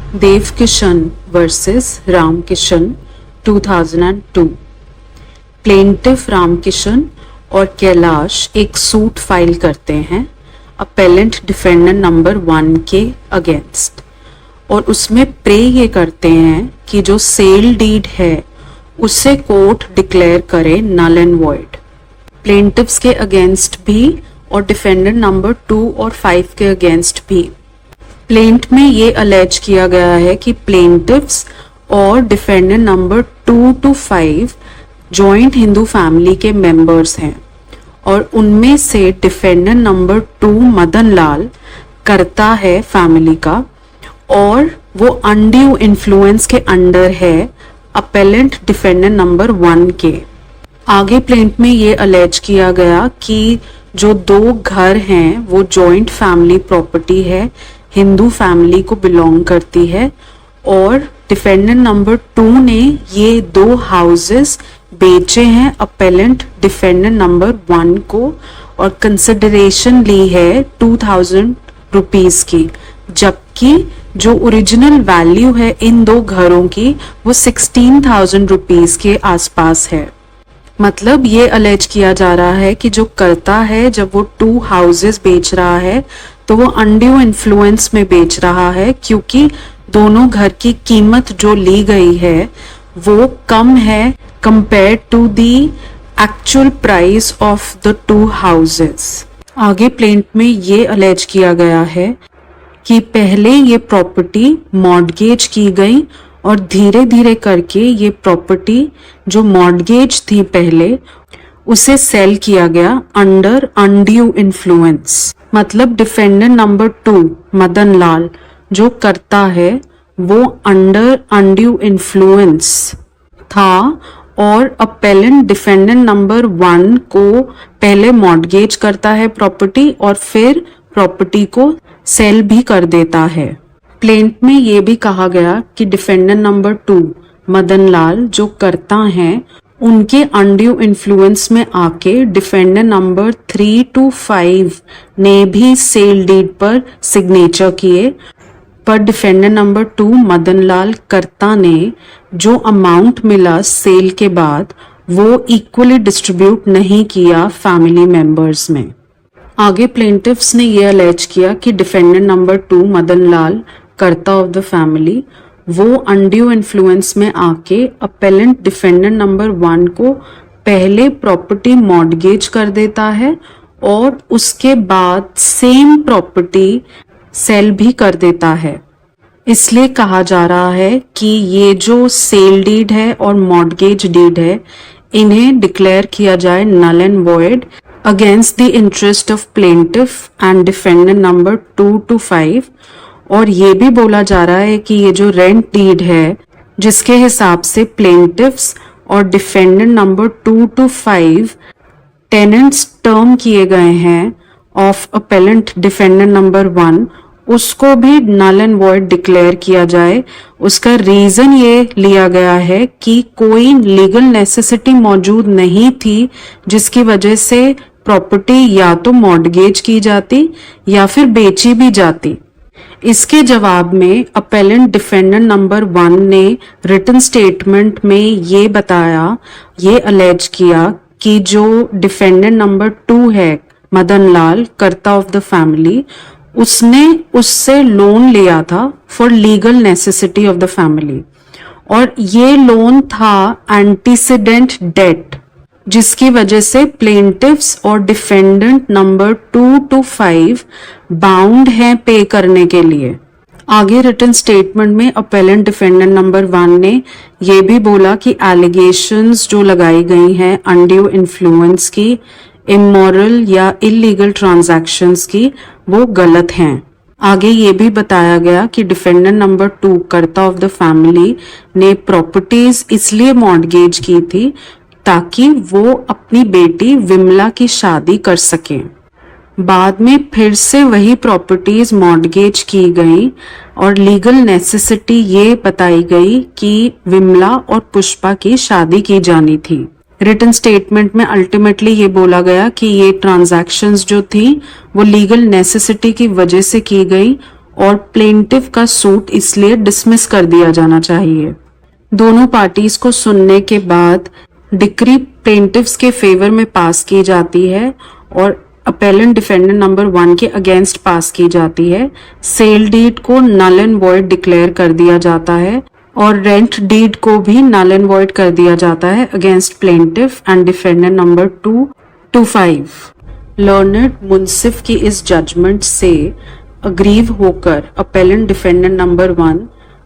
देव Kishan versus Ram Kishan 2002। Plaintiff Ram Kishan और कैलाश एक suit file करते हैं अपेलेंट डिफेंडेंट नंबर 1 के अगेंस्ट, और उसमें प्रे ये करते हैं कि जो सेल डीड है उसे कोर्ट डिक्लेयर करे नल एंड वॉइड। प्लेंटिफ्स के अगेंस्ट भी और डिफेंडेंट नंबर 2 और 5 के अगेंस्ट भी। प्लेंट में ये अलेज किया गया है कि प्लेंटिफ्स और defendant number 2 to 5 joint Hindu family के मेंबर्स हैं, और उनमें से डिफेंडेंट नंबर 2 मदन लाल करता है फैमिली का, और वो अनड्यू इन्फ्लुएंस के अंडर है अपेलेंट डिफेंडेंट नंबर 1 के। आगे प्लेंट में ये अलेज किया गया कि जो 2 घर हैं वो जॉइंट फैमिली प्रॉपर्टी है, हिंदू फैमिली को बिलोंग करती है, और डिफेंडेंट नंबर 2 ने ये 2 हाउसेस बेचे हैं अपेलेंट डिफेंडेंट नंबर 1 को, और कंसिडरेशन ली है 2000 रुपीज की, जबकि जो ओरिजिनल वैल्यू है इन 2 घरों की वो 16,000 रुपीज के आसपास है। मतलब ये अलेज किया जा रहा है कि जो करता है जब वो 2 हाउसेस बेच रहा है तो वो अनड्यू इन्फ्लुएंस में बेच रहा है, क्योंकि दोनों घर की कीमत जो ली गई है वो कम है compare to the actual price of the 2 houses. आगे प्लेंट में ये अलेज किया गया है कि पहले ये प्रॉपर्टी मॉर्गेज की गई और धीरे धीरे करके ये प्रॉपर्टी जो मॉर्गेज थी पहले उसे सेल किया गया अंडर अनड्यू इन्फ्लुएंस। मतलब डिफेंडेंट नंबर 2 मदन लाल जो करता है वो अंडर अनड्यू इन्फ्लुएंस था, और अपेलेंट डिफेंडेंट नंबर 1 को पहले मॉर्गेज करता है प्रॉपर्टी और फिर प्रॉपर्टी को सेल भी कर देता है। प्लेंट में ये भी कहा गया कि डिफेंडेंट नंबर 2 मदन लाल जो करता है उनके अनड्यू इन्फ्लुएंस में आके डिफेंडेंट नंबर 3 to 5 ने भी सेल डीड पर सिग्नेचर किए, पर डिफेंडेंट नंबर 2 मदन लाल करता ने जो अमाउंट मिला सेल के बाद वो इक्वली डिस्ट्रीब्यूट नहीं किया फैमिली मेंबर्स में। आगे प्लेंटिफ्स ने यह अलेज किया कि डिफेंडेंट नंबर 2 मदन लाल करता ऑफ द फैमिली वो अनड्यू इन्फ्लुएंस में आके अपेलेंट डिफेंडेंट नंबर 1 को पहले प्रॉपर्टी मॉर्गेज कर देता है और उसके बाद सेम प्रॉपर्टी सेल भी कर देता है। इसलिए कहा जा रहा है कि ये जो सेल डीड है और मॉर्गेज डीड है इन्हें डिक्लेयर किया जाए null and void against the interest of plaintiff and defendant number 2 to 5। और ये भी बोला जा रहा है कि ये जो रेंट डीड है जिसके हिसाब से प्लेंटिफ्स और defendant number 2 to 5 tenants term किए गए हैं ऑफ अपेलेंट डिफेंडेंट नंबर 1 उसको भी नल एंड वॉइड डिक्लेयर किया जाए। उसका रीजन ये लिया गया है कि कोई लीगल नेसेसिटी मौजूद नहीं थी जिसकी वजह से प्रॉपर्टी या तो मॉर्गेज की जाती या फिर बेची भी जाती। इसके जवाब में अपेलेंट डिफेंडेंट नंबर 1 ने रिटन स्टेटमेंट में ये बताया, ये अलेज किया कि जो डिफेंडेंट नंबर 2 है मदन लाल करता ऑफ द फैमिली उसने उससे लोन लिया था for legal necessity of the family, और ये लोन था एंटीसीडेंट डेट जिसकी वजह से प्लेंटिफ्स और डिफेंडेंट नंबर 2 to 5 बाउंड हैं पे करने के लिए। आगे रिटन स्टेटमेंट में अपेलेंट डिफेंडेंट नंबर 1 ने ये भी बोला कि एलिगेशंस जो लगाई गई हैं अनड्यू इन्फ्लुएंस की, इमोरल या इलीगल ट्रांजैक्शंस की, वो गलत हैं। आगे ये भी बताया गया कि डिफेंडेंट नंबर 2 करता ऑफ द फैमिली ने प्रॉपर्टीज इसलिए मॉर्गेज की थी ताकि वो अपनी बेटी विमला की शादी कर सके। बाद में फिर से वही प्रॉपर्टीज मॉर्गेज की गई और लीगल नेसेसिटी ये बताई गई कि विमला और पुष्पा की शादी की जानी थी। रिटन स्टेटमेंट में अल्टीमेटली ये बोला गया कि ये ट्रांजैक्शंस जो थी वो लीगल नेसेसिटी की वजह से की गई और प्लेंटिफ का सूट इसलिए डिसमिस कर दिया जाना चाहिए। दोनों पार्टीज को सुनने के बाद डिक्री प्लेंटिफ्स के फेवर में पास की जाती है और अपेलेंट डिफेंडेंट नंबर 1 के अगेंस्ट पास की जाती है। सेल डीड को नल एंड वॉइड डिक्लेयर कर दिया जाता है और रेंट डीड को भी नल एंड वॉइड कर दिया जाता है against plaintiff and defendant number 2 to 5। Learned munsif की इस जजमेंट से अग्रीव होकर appellant defendant number 1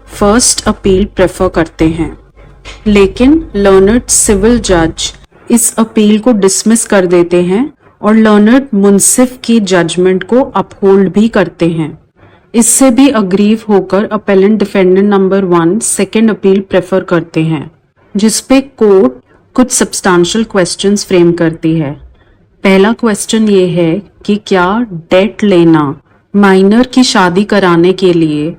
first appeal prefer करते हैं, लेकिन लर्नड सिविल जज इस अपील को डिसमिस कर देते हैं और लर्नड मुंसिफ की जजमेंट को अपहोल्ड भी करते हैं। इससे भी अग्रीव होकर appellant defendant number 1 second appeal prefer करते हैं, जिसपे कोर्ट कुछ सब्सटेंशियल क्वेश्चंस फ्रेम करती है। पहला क्वेश्चन ये है कि क्या डेट लेना माइनर की शादी कराने के लिए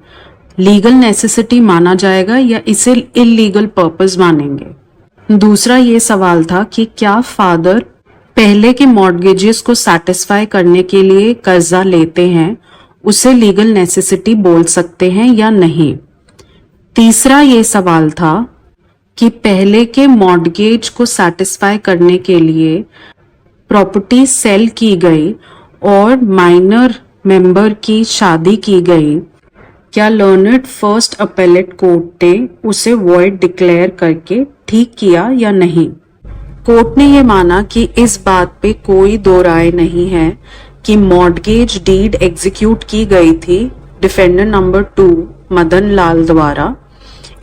लीगल नेसेसिटी माना जाएगा या इसे इलीगल पर्पस मानेंगे। दूसरा ये सवाल था कि क्या फादर पहले के मॉर्गेजेस को सैटिस्फाई करने के लिए कर्जा लेते हैं, उसे लीगल नेसेसिटी बोल सकते हैं या नहीं। तीसरा ये सवाल था कि पहले के मॉर्गेज को सैटिस्फाई करने के लिए प्रॉपर्टी सेल की गई और माइनर मेंबर की शादी की गई, क्या लर्नड फर्स्ट अपेलेट कोर्ट ने उसे वॉइड डिक्लेयर करके ठीक किया या नहीं। कोर्ट ने यह माना कि इस बात पे कोई दो राय नहीं है कि मॉर्गेज डीड एग्जीक्यूट की गई थी डिफेंडेंट नंबर 2 मदन लाल द्वारा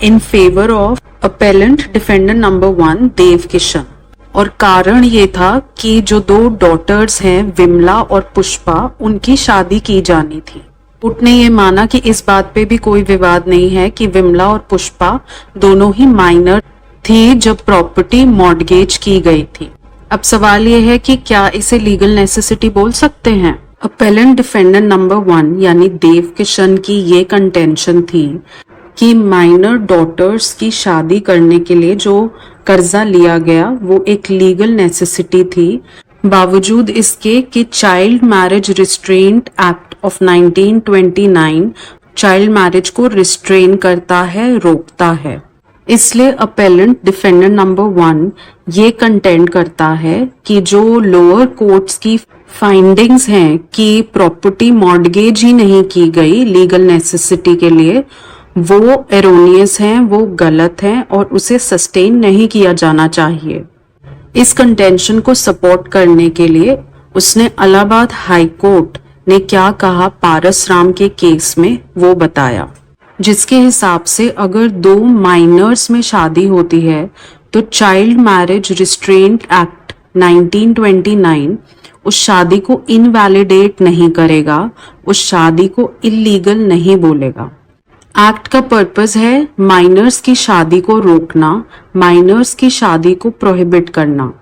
in favour of appellant defendant number 1 Dev Kishan, और कारण ये था कि जो दो डॉटर्स हैं विमला और पुष्पा, उनकी शादी की जानी थी। कोर्ट ने यह माना कि इस बात पे भी कोई विवाद नहीं है कि विमला और पुष्पा दोनों ही माइनर थी जब प्रॉपर्टी मॉर्गेज की गई थी। अब सवाल यह है कि क्या इसे लीगल नेसेसिटी बोल सकते हैं। अपेलेंट डिफेंडेंट नंबर 1 यानी देव किशन की ये कंटेंशन थी कि माइनर डॉटर्स की शादी करने के लिए जो कर्जा लिया गया वो एक लीगल नेसेसिटी थी, बावजूद इसके कि child marriage restraint act of 1929 child marriage को रिस्ट्रेन करता है, रोकता है। इसलिए अपेलेंट डिफेंडेंट नंबर 1 ये कंटेंड करता है कि जो लोअर कोर्ट्स की फाइंडिंग्स हैं कि प्रॉपर्टी मॉर्गेज ही नहीं की गई लीगल नेसेसिटी के लिए, वो एरोनियस हैं, वो गलत हैं और उसे सस्टेन नहीं किया जाना चाहिए। इस कंटेंशन को सपोर्ट करने के लिए उसने इलाहाबाद हाई कोर्ट ने क्या कहा पारस राम के केस में वो बताया, जिसके हिसाब से अगर दो माइनर्स में शादी होती है तो चाइल्ड मैरिज रिस्ट्रेंट एक्ट 1929 उस शादी को इनवैलिडेट नहीं करेगा, उस शादी को इलीगल नहीं बोलेगा। एक्ट का पर्पस है माइनर्स की शादी को रोकना, माइनर्स की शादी को प्रोहिबिट करना।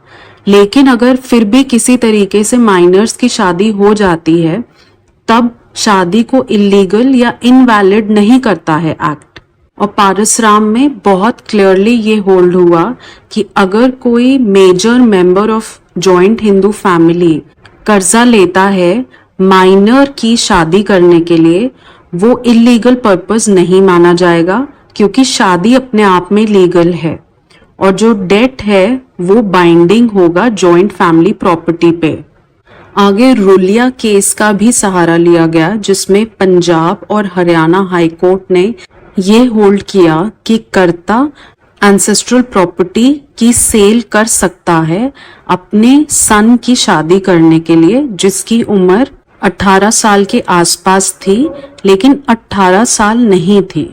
लेकिन अगर फिर भी किसी तरीके से माइनर्स की शादी हो जाती है तब शादी को इलीगल या इनवैलिड नहीं करता है एक्ट। और पारस राम में बहुत क्लियरली ये होल्ड हुआ कि अगर कोई major member of joint Hindu family कर्जा लेता है माइनर की शादी करने के लिए, वो इलीगल पर्पस नहीं माना जाएगा क्योंकि शादी अपने आप में लीगल है और जो डेट है वो बाइंडिंग होगा जॉइंट फैमिली प्रॉपर्टी पे। आगे रुलिया केस का भी सहारा लिया गया जिसमें पंजाब और हरियाणा हाई कोर्ट ने ये होल्ड किया कि कर्ता एंसेस्ट्रल प्रॉपर्टी की सेल कर सकता है अपने सन की शादी करने के लिए जिसकी उम्र 18 साल के आसपास थी लेकिन 18 साल नहीं थी।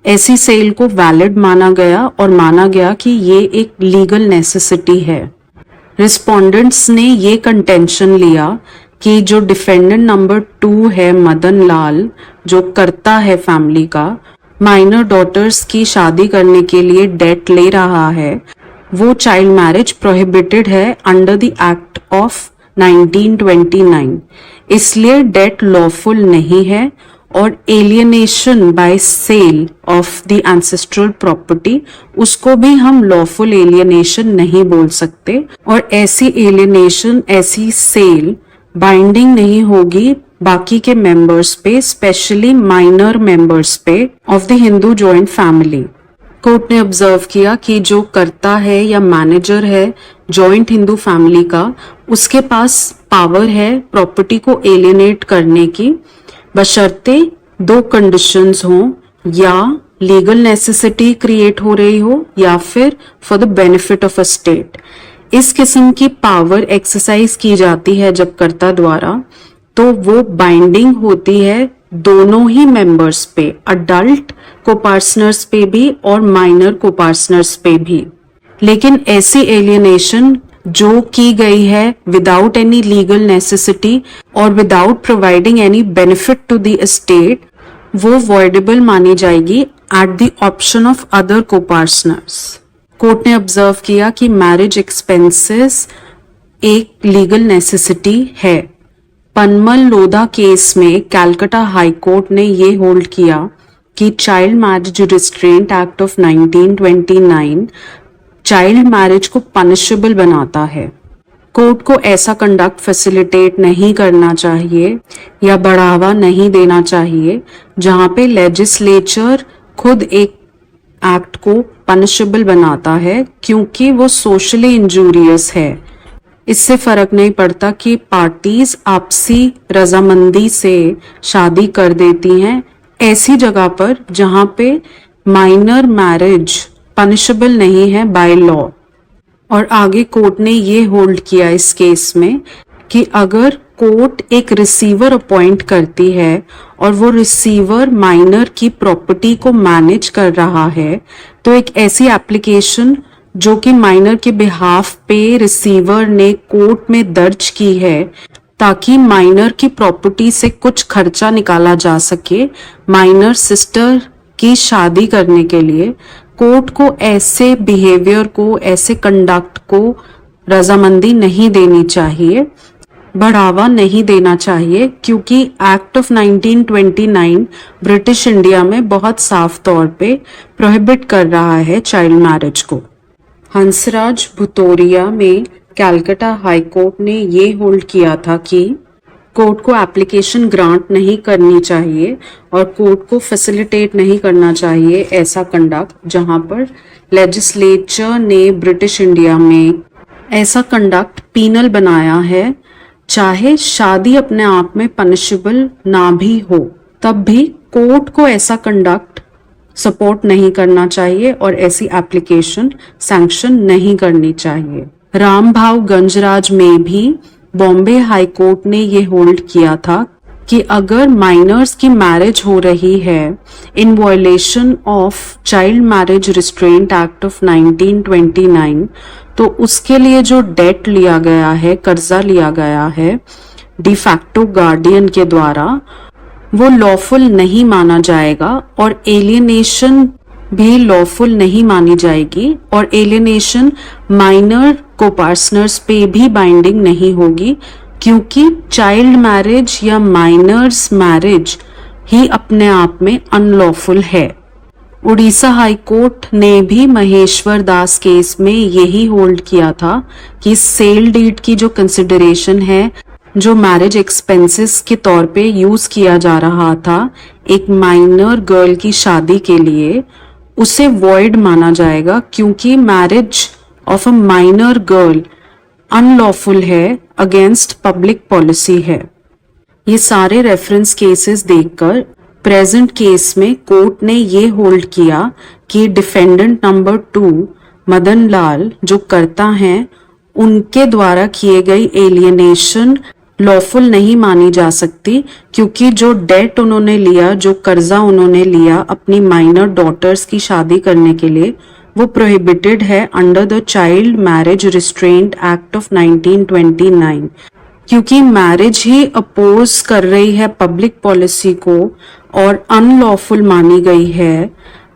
ऐसी सेल को वैलिड माना गया और माना गया कि ये एक लीगल नेसेसिटी है। रिस्पोंडेंट्स ने ये कंटेंशन लिया कि जो डिफेंडेंट नंबर 2 है मदन लाल, जो करता है फैमिली का, माइनर डॉटर्स की शादी करने के लिए डेट ले रहा है, वो चाइल्ड मैरिज प्रोहिबिटेड है अंडर द एक्ट ऑफ 1929, इसलिए डेट लॉफुल नहीं है और alienation by sale of the ancestral property उसको भी हम लॉफुल एलियनेशन नहीं बोल सकते और ऐसी एलियनेशन, ऐसी सेल बाइंडिंग नहीं होगी बाकी के मेंबर्स पे, स्पेशली माइनर मेंबर्स पे of the Hindu joint family. Court ने ऑब्जर्व किया कि जो कर्ता है या मैनेजर है जॉइंट हिंदू फैमिली का, उसके पास पावर है प्रॉपर्टी को एलियनेट करने की, बशर्ते दो कंडीशंस हों, या लीगल नेसेसिटी क्रिएट हो रही हो या फिर for the benefit of a state. इस किस्म की पावर एक्सरसाइज की जाती है जब कर्ता द्वारा, तो वो बाइंडिंग होती है दोनों ही मेंबर्स पे, अडल्ट कोपार्टनर्स पे भी और माइनर कोपार्टनर्स पे भी। लेकिन ऐसी एलियनेशन जो की गई है विदाउट एनी लीगल नेसेसिटी और without providing any benefit to the estate, वो वॉइडेबल मानी जाएगी at the option of other copartners. Court ने ऑब्जर्व किया कि मैरिज एक्सपेंसेस एक लीगल नेसेसिटी है। पनमल लोधा केस में कैलकाटा हाई कोर्ट ने ये होल्ड किया कि child marriage restraint act of 1929 child marriage को पनिशेबल बनाता है। कोर्ट को ऐसा कंडक्ट फैसिलिटेट नहीं करना चाहिए या बढ़ावा नहीं देना चाहिए जहां पे लेजिस्लेचर खुद एक एक्ट को पनिशेबल बनाता है, क्योंकि वो सोशली इंजूरियस है। इससे फर्क नहीं पड़ता कि पार्टीज आपसी रजामंदी से शादी कर देती हैं ऐसी जगह पर जहां पे माइनर मैरिज पनिशेबल नहीं है बाय लॉ। और आगे कोर्ट ने ये होल्ड किया इस केस में कि अगर कोर्ट एक रिसीवर अपॉइंट करती है और वो रिसीवर माइनर की प्रॉपर्टी को मैनेज कर रहा है, तो एक ऐसी एप्लीकेशन जो कि माइनर के बिहाफ पे रिसीवर ने कोर्ट में दर्ज की है ताकि माइनर की प्रॉपर्टी से कुछ खर्चा निकाला जा सके माइनर सिस्टर की शादी करने के लिए, कोर्ट को ऐसे बिहेवियर को, ऐसे कंडक्ट को रजामंदी नहीं देनी चाहिए, बढ़ावा नहीं देना चाहिए, क्योंकि एक्ट ऑफ 1929 ब्रिटिश इंडिया में बहुत साफ तौर पे प्रोहिबिट कर रहा है चाइल्ड मैरिज को। हंसराज भुतोरिया में कैलकाटा हाई कोर्ट ने ये होल्ड किया था कि कोर्ट को एप्लीकेशन ग्रांट नहीं करनी चाहिए और कोर्ट को फैसिलिटेट नहीं करना चाहिए ऐसा कंडक्ट जहां पर लेजिस्लेचर ने ब्रिटिश इंडिया में ऐसा कंडक्ट पीनल बनाया है, चाहे शादी अपने आप में पनिशेबल ना भी हो, तब भी कोर्ट को ऐसा कंडक्ट सपोर्ट नहीं करना चाहिए और ऐसी एप्लीकेशन सैंक्शन नहीं करनी चाहिए। रामभाव गंजराज में भी बॉम्बे हाई कोर्ट ने ये होल्ड किया था कि अगर माइनर्स की मैरिज हो रही है in violation of child marriage restraint act of 1929, तो उसके लिए जो डेट लिया गया है, कर्जा लिया गया है डिफैक्टो गार्डियन के द्वारा, वो लॉफुल नहीं माना जाएगा और एलियनेशन भी लॉफुल नहीं मानी जाएगी और एलियनेशन माइनर कोपार्टनर्स पे भी बाइंडिंग नहीं होगी, क्योंकि चाइल्ड मैरिज या माइनर्स मैरिज ही अपने आप में अनलॉफुल है। उड़ीसा हाई कोर्ट ने भी महेश्वर दास केस में यही होल्ड किया था कि सेल डीड की जो कंसिडरेशन है, जो मैरिज एक्सपेंसेस के तौर पे यूज किया जा रहा था एक माइनर गर्ल की शादी के लिए, उसे वॉइड माना जाएगा, क्योंकि marriage of a minor girl unlawful है, अगेंस्ट पब्लिक पॉलिसी है। ये सारे रेफरेंस केसेस देखकर प्रेजेंट केस में कोर्ट ने ये होल्ड किया कि डिफेंडेंट नंबर 2 मदन लाल जो कर्ता हैं, उनके द्वारा किए गई एलियनेशन लॉफुल नहीं मानी जा सकती, क्योंकि जो डेट उन्होंने लिया, जो कर्जा उन्होंने लिया अपनी माइनर डॉटर्स की शादी करने के लिए, वो प्रोहिबिटेड है under the child marriage restraint act of 1929। क्योंकि मैरिज ही अपोज कर रही है पब्लिक पॉलिसी को और अनलॉफुल मानी गई है,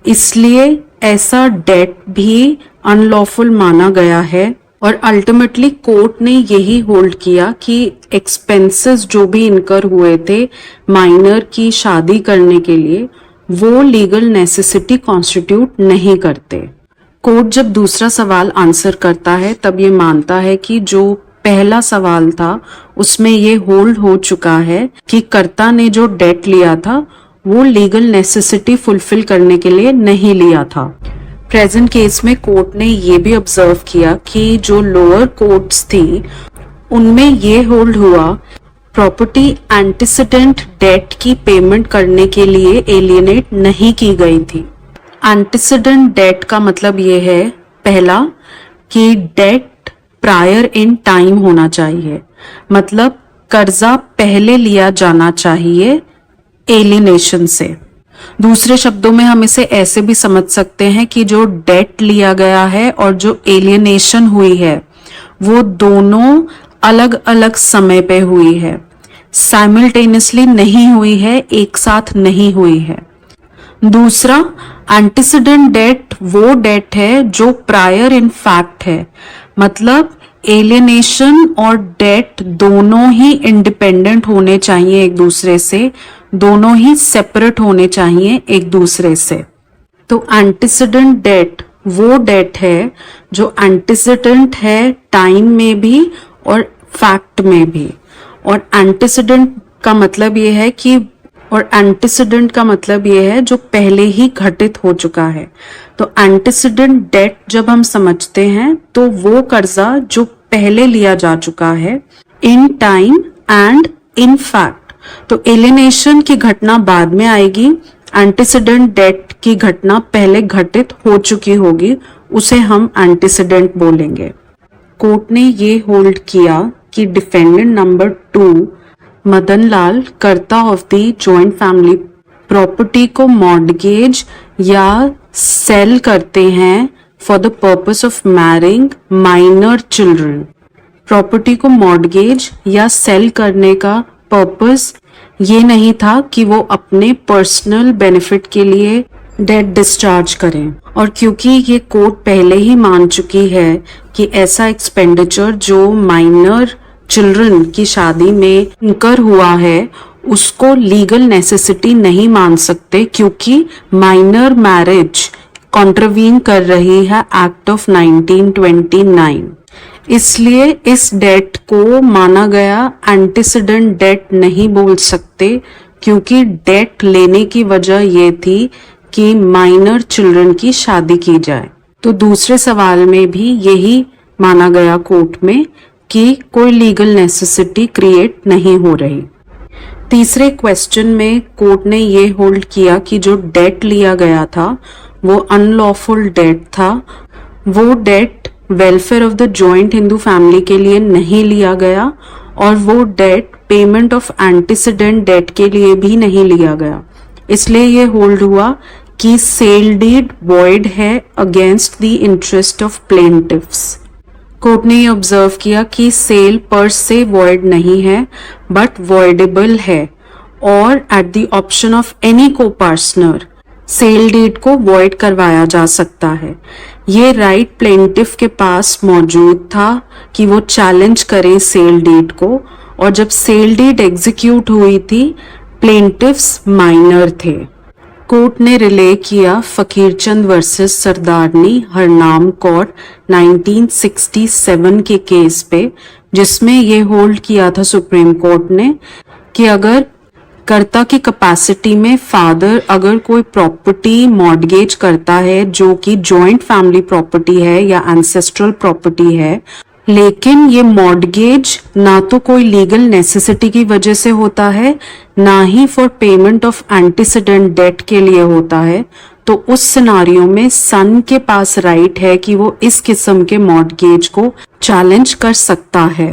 इसलिए ऐसा डेट भी अनलॉफुल माना गया है। और अल्टीमेटली कोर्ट ने यही होल्ड किया कि एक्सपेंसेस जो भी इनकर हुए थे माइनर की शादी करने के लिए, वो लीगल नेसेसिटी कॉन्स्टिट्यूट नहीं करते। कोर्ट जब दूसरा सवाल आंसर करता है तब ये मानता है कि जो पहला सवाल था उसमें ये होल्ड हो चुका है कि कर्ता ने जो डेट लिया था वो लीगल नेसेसिटी फुलफिल करने के लिए नहीं लिया था। प्रेजेंट केस में कोर्ट ने ये भी ऑब्जर्व किया कि जो लोअर कोर्ट्स थी उनमें ये होल्ड हुआ प्रॉपर्टी एंटीसीडेंट डेट की पेमेंट करने के लिए एलियनेट नहीं की गई थी। एंटीसीडेंट डेट का मतलब ये है पहला कि डेट प्रायर इन टाइम होना चाहिए, मतलब कर्जा पहले लिया जाना चाहिए एलिनेशन से। दूसरे शब्दों में हम इसे ऐसे भी समझ सकते हैं कि जो डेट लिया गया है और जो एलिनेशन हुई है वो दोनों अलग अलग समय पे हुई है, साइमल्टेनियसली नहीं हुई है, एक साथ नहीं हुई है। दूसरा, एंटीसीडेंट डेट वो डेट है जो प्रायर इन फैक्ट है, मतलब एलियनेशन और डेट दोनों ही इंडिपेंडेंट होने चाहिए एक दूसरे से, दोनों ही सेपरेट होने चाहिए एक दूसरे से। तो एंटीसीडेंट डेट वो डेट है जो एंटीसीडेंट है टाइम में भी और फैक्ट में भी, और एंटीसीडेंट का मतलब ये है कि जो पहले ही घटित हो चुका है। तो एंटीसीडेंट डेट जब हम समझते हैं तो वो कर्जा जो पहले लिया जा चुका है in time and in fact. तो एलिनेशन की घटना बाद में आएगी, एंटीसीडेंट डेट की घटना पहले घटित हो चुकी होगी, उसे हम एंटीसीडेंट बोलेंगे। कोर्ट ने ये होल्ड किया कि डिफेंडेंट नंबर 2 मदन लाल कर्ता of the joint family property को मॉर्गेज या सेल करते हैं for the purpose of marrying minor children. Property को मॉर्गेज या सेल करने का पर्पस ये नहीं था कि वो अपने पर्सनल बेनिफिट के लिए डेट डिस्चार्ज करें, और क्योंकि ये कोर्ट पहले ही मान चुकी है कि ऐसा एक्सपेंडिचर जो माइनर चिल्ड्रन की शादी में इंकर हुआ है उसको लीगल नेसेसिटी नहीं मान सकते, क्योंकि माइनर मैरिज कॉन्ट्रवीन कर रही है एक्ट ऑफ 1929। इसलिए इस डेट को माना गया एंटीसीडेंट डेट नहीं बोल सकते, क्योंकि डेट लेने की वजह ये थी कि माइनर चिल्ड्रन की शादी की जाए। तो दूसरे सवाल में भी यही माना गया कोर्ट में कि कोई लीगल नेसेसिटी क्रिएट नहीं हो रही। तीसरे क्वेश्चन में कोर्ट ने ये होल्ड किया कि जो डेट लिया गया था वो अनलॉफुल डेट था, वो debt welfare of the joint Hindu family के लिए नहीं लिया गया, और वो debt payment of antecedent debt के लिए भी नहीं लिया गया। इसलिए ये होल्ड हुआ कि सेल डीड वॉइड है against the interest of plaintiffs. Court ने ये ऑब्जर्व किया कि सेल पर से वॉइड नहीं है बट वॉइडेबल है, और eight the option of any को पार्टनर सेल डीड को वॉइड करवाया जा सकता है। ये राइट प्लेंटिफ के पास मौजूद था कि वो चैलेंज करें सेल डीड को, और जब सेल डीड एग्जीक्यूट हुई थी प्लेंटिफ्स माइनर थे। कोर्ट ने रिले किया फकीरचंद वर्सेस सरदारनी हरनाम कौर 1967 के केस पे, जिसमें ये होल्ड किया था सुप्रीम कोर्ट ने कि अगर कर्ता की कैपेसिटी में फादर अगर कोई प्रॉपर्टी मॉर्गेज करता है जो कि जॉइंट फैमिली प्रॉपर्टी है या एंसेस्ट्रल प्रॉपर्टी है, लेकिन ये मॉर्गेज ना तो कोई लीगल नेसेसिटी की वजह से होता है ना ही for payment of antecedent debt के लिए होता है, तो उस सिनारियो में सन के पास राइट है कि वो इस किस्म के मॉर्गेज को चैलेंज कर सकता है।